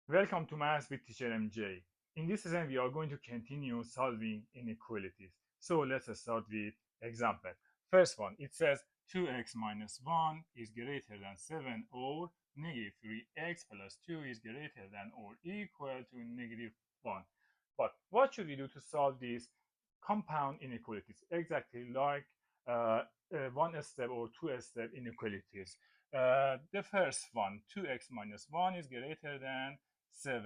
Welcome to Maths with Teacher MJ. In this session, we are going to continue solving inequalities. So let's start with example. First one, it says 2x minus 1 is greater than 7 or negative 3x plus 2 is greater than or equal to negative 1. But what should we do to solve these compound inequalities? Exactly like one step or two step inequalities. The first one, 2x minus 1 is greater than 7.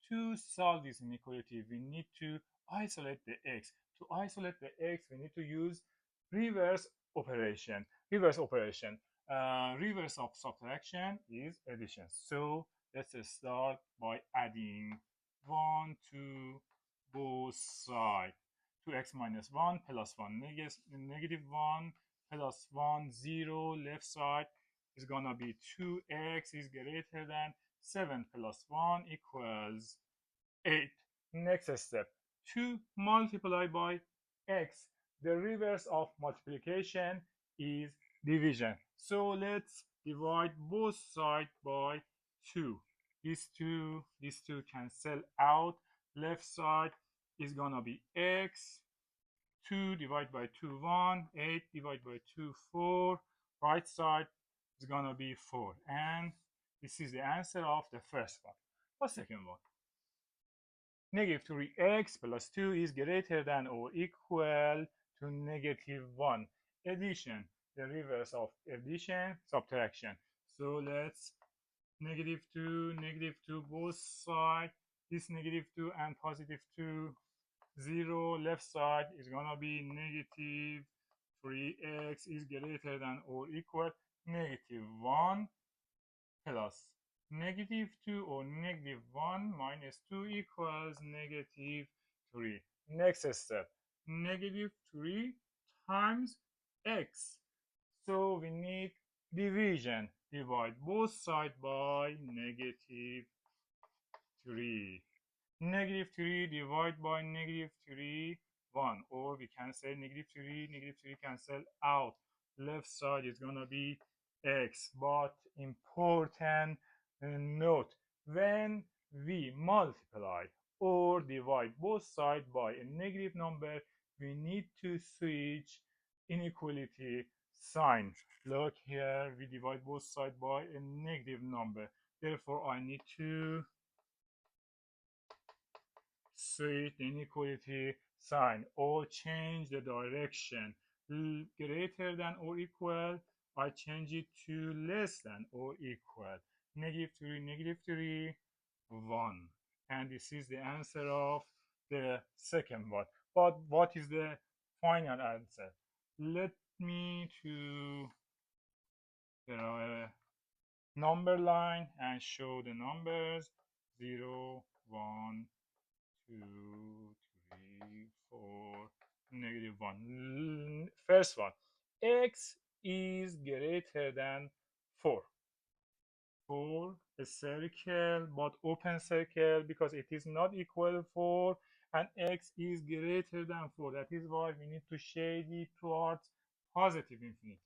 To solve this inequality, we need to isolate the x. To isolate the x, we need to use reverse operation. Reverse of subtraction is addition. So let's start by adding 1 to both sides. 2x minus 1 plus 1 negative 1 plus 1 0 left side is gonna be 2x is greater than 7 plus 1 equals 8. Next step, 2 multiplied by x. The reverse of multiplication is division. So let's divide both sides by 2. These two cancel out. Left side is gonna be x. 2 divided by 2, 1. 8 divided by 2, 4. Right side is gonna be 4. And this is the answer of the first one. The second one, negative 3x plus 2 is greater than or equal to negative 1. Addition, the reverse of addition, subtraction. So let's negative 2 both sides. This negative 2 and positive 2, 0 left side is gonna be negative 3x is greater than or equal negative 1 plus negative 2 or negative 1 minus 2 equals negative 3. Next step, negative 3 times x. So we need division. Divide both sides by negative 3. Negative 3 divided by negative 3, 1. Or we can say negative 3 cancel out. Left side is going to be x. But important note, when we multiply or divide both sides by a negative number, we need to switch inequality sign. Look here, we divide both sides by a negative number. Therefore, I need to switch the inequality sign or change the direction. Greater than or equal, I change it to less than or equal. Negative 3, 1. And this is the answer of the second one. But what is the final answer? Let me to the number line and show the numbers 0, 1, 2, 3, 4, negative 1. First one, x is greater than 4. 4, a circle, but open circle because it is not equal to 4, and x is greater than 4. That is why we need to shade it towards positive infinity.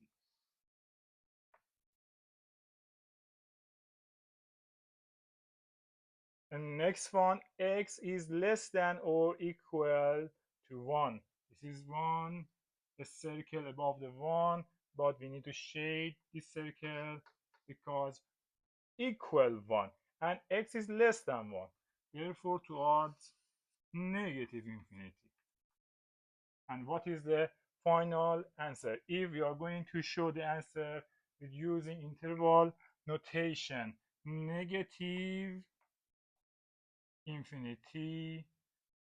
And next one, x is less than or equal to 1. This is 1, a circle above the 1, but we need to shade this circle because equal 1. And x is less than 1. Therefore, towards negative infinity. And what is the final answer? If we are going to show the answer with using interval notation, negative infinity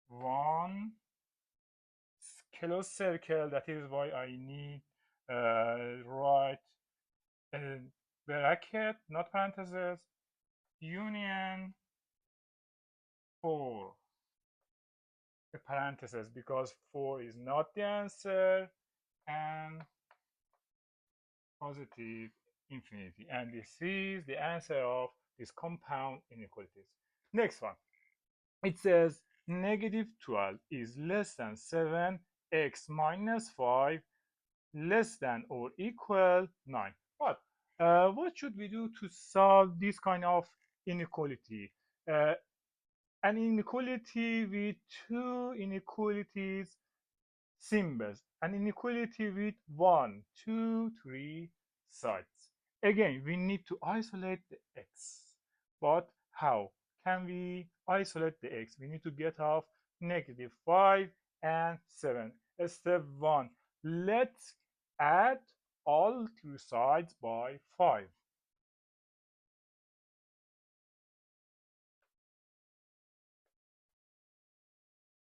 1 close circle. That is why I need write a bracket, not parentheses, union 4, a parenthesis, because 4 is not the answer, and positive infinity. And this is the answer of these compound inequalities. Next one, it says negative 12 is less than 7, x minus 5 less than or equal 9. What should we do to solve this kind of inequality? uh, an inequality with two inequalities symbols, an inequality with one, two, three sides. Again, we need to isolate the x. But how can we isolate the x? We need to get off -5 and 7. Step 1. Let's add all two sides by 5.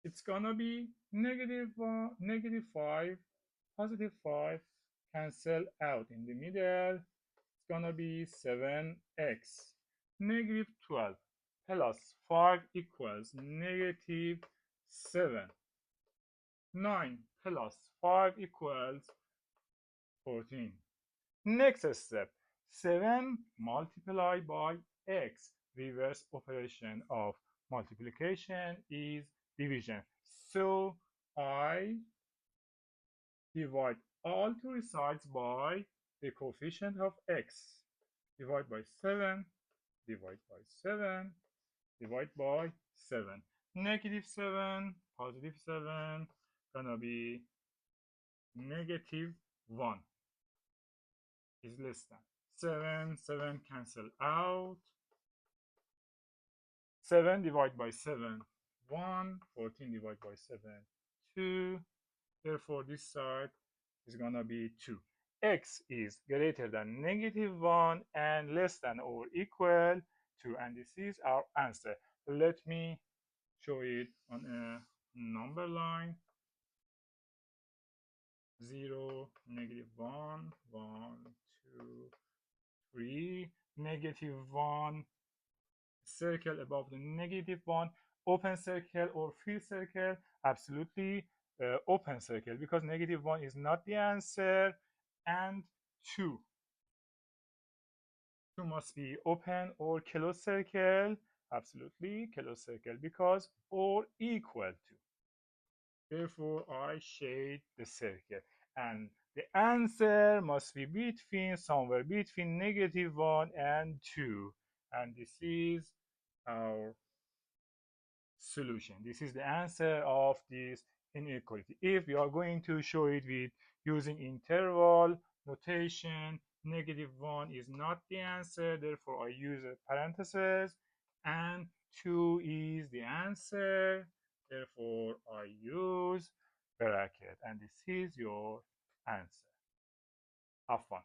It's gonna be -1, -5, +5, cancel out in the middle. It's gonna be 7x. -12 plus 5 equals -7. 9 plus 5 equals 14. Next step, 7 multiplied by x. Reverse operation of multiplication is division. So I divide all two sides by the coefficient of x. Divide by 7, divide by 7, divide by 7. -7, +7, gonna be -1 is less than. 7, 7 cancel out. 7 divided by 7, 1. 14 divided by 7, 2. Therefore, this side is gonna be 2. X is greater than -1 and less than or equal to, and this is our answer. Let me show it on a number line. 0, -1, 1, 2, 3, -1, circle above the -1, open circle or fill circle, absolutely open circle, because -1 is not the answer, and 2. 2 must be open or closed circle, absolutely closed circle, because or equal to. Therefore, I shade the circle. And the answer must be between, somewhere between -1 and 2. And this is our solution. This is the answer of this inequality. If we are going to show it with using interval notation, -1 is not the answer. Therefore, I use a parenthesis, and 2 is the answer. Therefore, I use bracket, and this is your answer. Have fun.